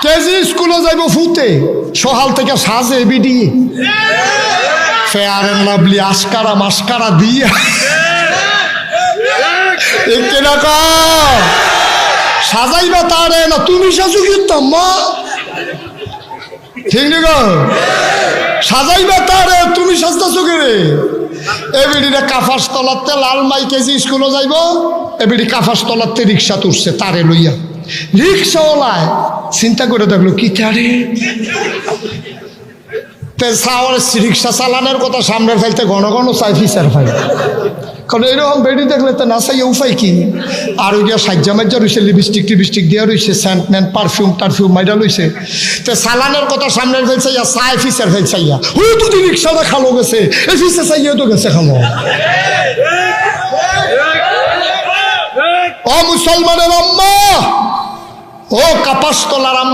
KG স্কুলে যাইব ফুতে সকাল থেকে সাজে বিডি ফেয়ার এন্ড লাভলি আস্কারা মাস্কারা দিয়া সাজাইবা তারে না তুমি সাজু কিন্তু মা ঠিক নি গো সাজাইবা তারে তুমি সাজতাছো কে রে এবিডিটা কাফাস তলাতে লাল মাই কেজি স্কুলে যাইব এবিডি কাফাস তলাতে রিক্সা তুলছে তারে লইয়া রিক্সাওয়ালায় চিন্তা করে দেখলো কি তারে রিক্সা চালানোর কথা সামনে ফেলতে ঘন ঘন চাই ফিসার ফাই কারণ এরকম বেডি দেখলে তো না চাই উপায় কি আর ওই দিয়া সাজ্জা মাজ্জা রয়েছে লিপস্টিক টিপস্টিক দিয়া রয়েছে সেন্ট ম্যান্ট পারফিউম টারফিউম মাইরা লইছে তো চালানোর কথা সামনে ফেলছে ইয়া চাই ফিসার ফেলছে ইয়া হুই তুই রিক্সাটা খালো গেছে এই ফিসে চাইয়া তো গেছে খালো ও মুসলমানের আম্মা ও কাপাস তলার